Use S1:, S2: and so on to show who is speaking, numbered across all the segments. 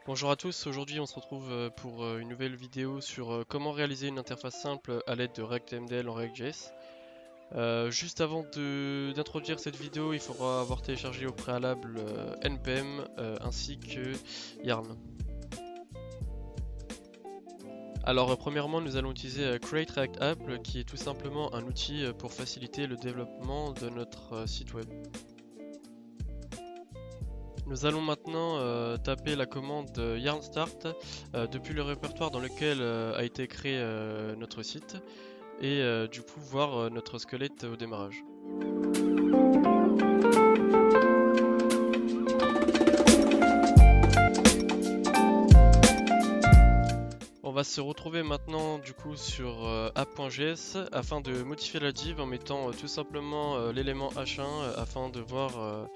S1: Bonjour à tous, aujourd'hui on se retrouve pour une nouvelle vidéo sur comment réaliser une interface simple à l'aide de ReactMDL en React.js. Juste avant d'introduire cette vidéo, il faudra avoir téléchargé au préalable NPM ainsi que Yarn. Alors premièrement nous allons utiliser Create React App qui est tout simplement un outil pour faciliter le développement de notre site web. Nous allons maintenant taper la commande yarn start depuis le répertoire dans lequel a été créé notre site et du coup voir notre squelette au démarrage. On va se retrouver maintenant du coup sur app.js afin de modifier la div en mettant tout simplement l'élément h1 afin de voir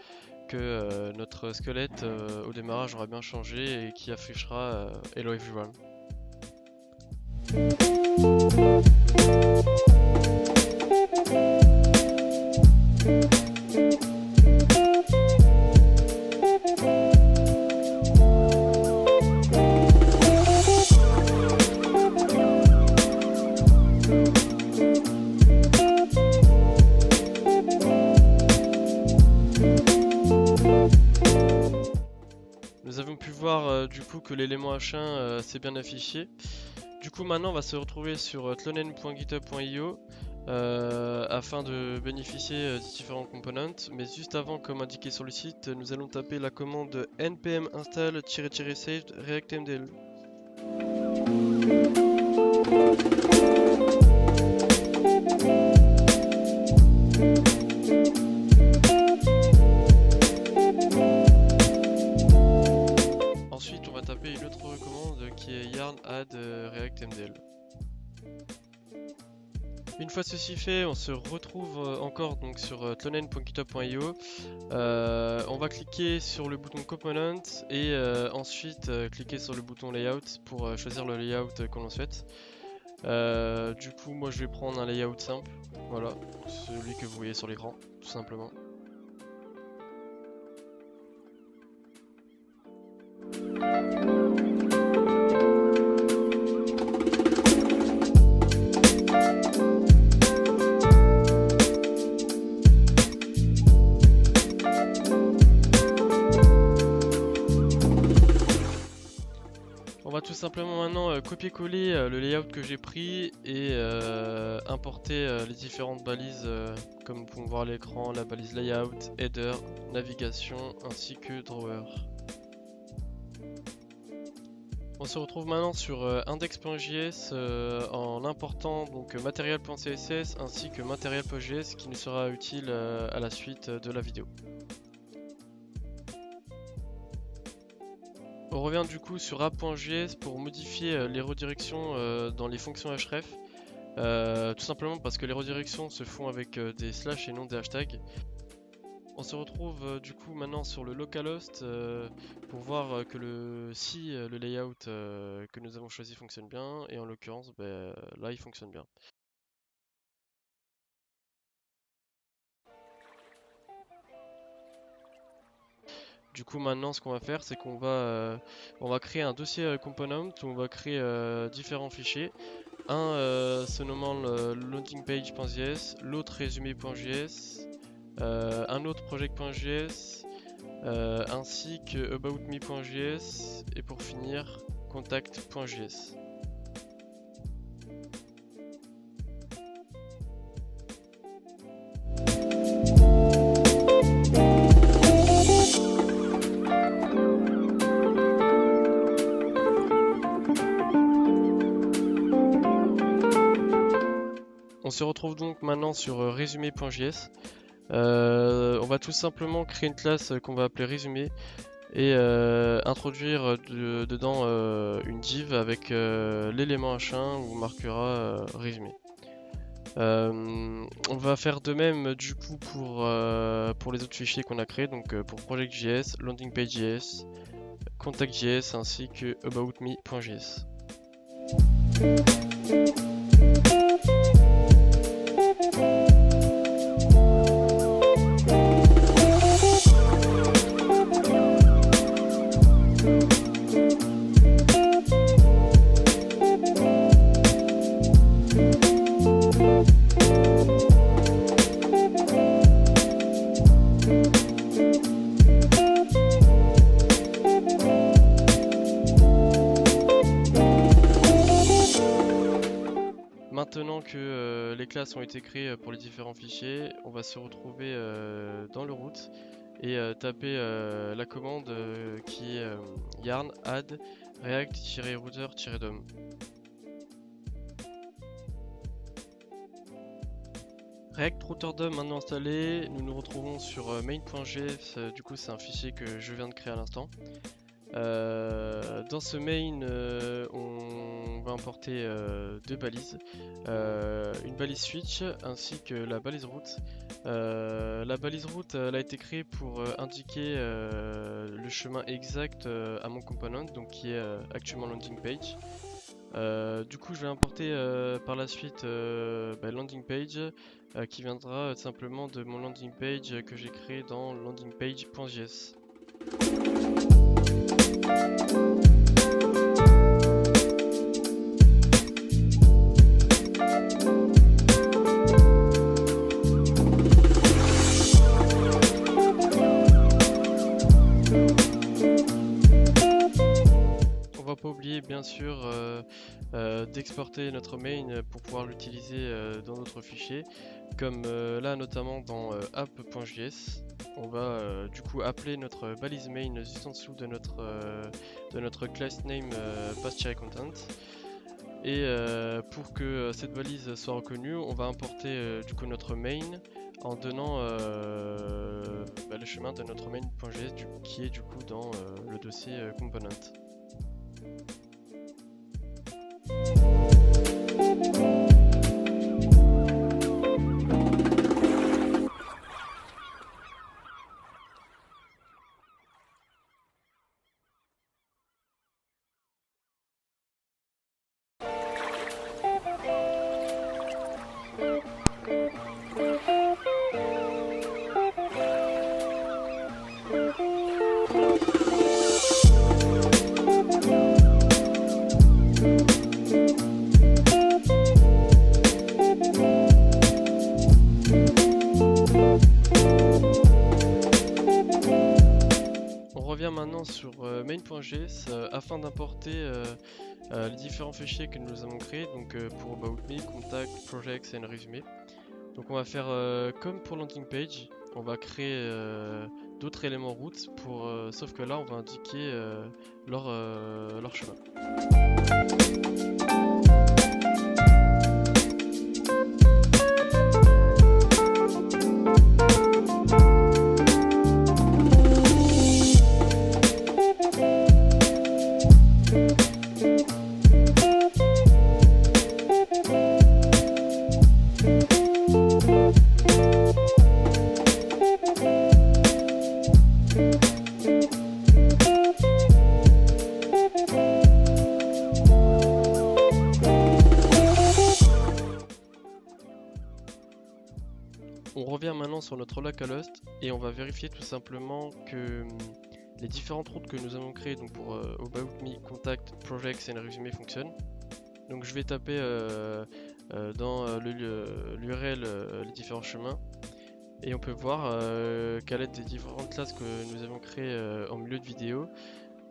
S1: que notre squelette au démarrage aura bien changé et qui affichera Hello everyone. Nous avons pu voir du coup que l'élément h1 s'est bien affiché. Du coup maintenant on va se retrouver sur tlonen.github.io afin de bénéficier des différents components. Mais juste avant, comme indiqué sur le site, nous allons taper la commande npm install-saved reactmdl. Ensuite, on va taper une autre commande qui est yarn add reactmdl. Une fois ceci fait, on se retrouve encore donc sur tlonen.github.io. On va cliquer sur le bouton component et ensuite cliquer sur le bouton layout pour choisir le layout qu'on souhaite. Du coup, moi je vais prendre un layout simple, voilà, celui que vous voyez sur l'écran, tout simplement. On va tout simplement maintenant copier-coller le layout que j'ai pris et importer les différentes balises comme vous pouvez voir à l'écran, la balise layout, header, navigation ainsi que drawer. On se retrouve maintenant sur index.js en important donc material.css ainsi que material.js qui nous sera utile à la suite de la vidéo. On revient du coup sur app.js pour modifier les redirections dans les fonctions href. Tout simplement parce que les redirections se font avec des slash et non des hashtags. On se retrouve du coup maintenant sur le localhost pour voir que si le layout que nous avons choisi fonctionne bien, et en l'occurrence là il fonctionne bien. Du coup maintenant ce qu'on va faire c'est qu'on va créer un dossier component où on va créer différents fichiers. Un se nommant le loadingpage.js, l'autre résumé.js, un autre project.js, ainsi que aboutme.js et pour finir contact.js. On se retrouve donc maintenant sur résumé.js. On va tout simplement créer une classe qu'on va appeler résumé et introduire dedans une div avec l'élément h1 où on marquera résumé. On va faire de même du coup pour les autres fichiers qu'on a créés, donc pour project.js, landingpage.js, contact.js ainsi que aboutme.js. maintenant que les classes ont été créées pour les différents fichiers, on va se retrouver dans le root et taper la commande qui est yarn add react-router-dom. React router DOM maintenant installé, nous nous retrouvons sur main.js, du coup c'est un fichier que je viens de créer à l'instant. Dans ce main, on va importer deux balises, une balise switch ainsi que la balise route. La balise route elle a été créée pour indiquer le chemin exact à mon component, donc qui est actuellement landing page. Du coup je vais importer par la suite landing page qui viendra simplement de mon landing page que j'ai créé dans landingpage.js. On va pas oublier bien sûr d'exporter notre main pour pouvoir l'utiliser dans notre fichier, comme là notamment dans app.js. On va du coup appeler notre balise main juste en dessous de notre class name pass-content. Et pour que cette balise soit reconnue, on va importer du coup notre main en donnant le chemin de notre main.js qui est du coup dans le dossier component. Maintenant sur main.js afin d'importer les différents fichiers que nous avons créés, donc pour About Me, Contact, Projects et un résumé. Donc on va faire comme pour landing page, on va créer d'autres éléments routes sauf que là on va indiquer leur chemin. On revient maintenant sur notre localhost et on va vérifier tout simplement que les différentes routes que nous avons créées donc pour About Me, Contact, Projects et le résumé fonctionnent. Donc je vais taper dans l'URL les différents chemins et on peut voir qu'à l'aide des différentes classes que nous avons créées en milieu de vidéo,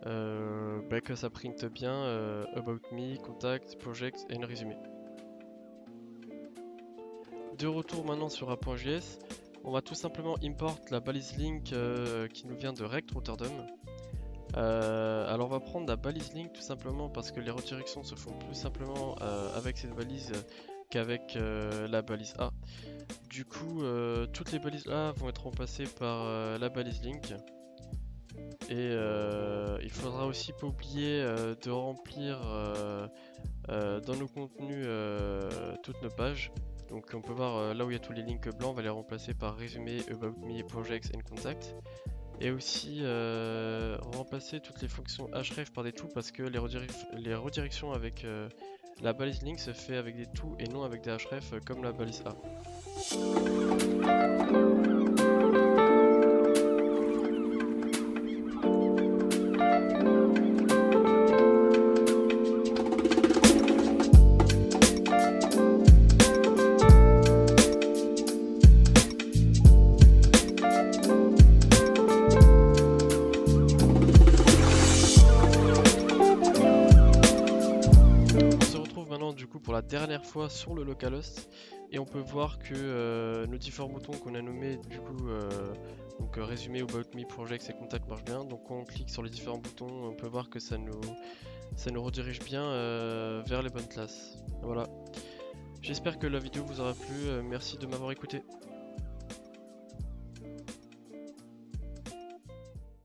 S1: que ça printe bien About Me, Contact, Projects et un résumé. De retour maintenant sur app.js, on va tout simplement import la balise link qui nous vient de React router DOM. Alors on va prendre la balise link tout simplement parce que les redirections se font plus simplement avec cette balise qu'avec la balise A. Du coup toutes les balises A vont être remplacées par la balise link. Et il faudra aussi pas oublier de remplir dans nos contenus toutes nos pages. Donc on peut voir là où il y a tous les links blancs, on va les remplacer par résumé, About Me, Projects and Contact. Et aussi remplacer toutes les fonctions href par des to parce que les redirections avec la balise link se fait avec des to et non avec des href comme la balise A. la dernière fois sur le localhost et on peut voir que nos différents boutons qu'on a nommés du coup donc résumé, about me, project et contact marchent bien. Donc quand on clique sur les différents boutons, on peut voir que ça nous redirige bien vers les bonnes classes. Voilà. J'espère que la vidéo vous aura plu, merci de m'avoir écouté.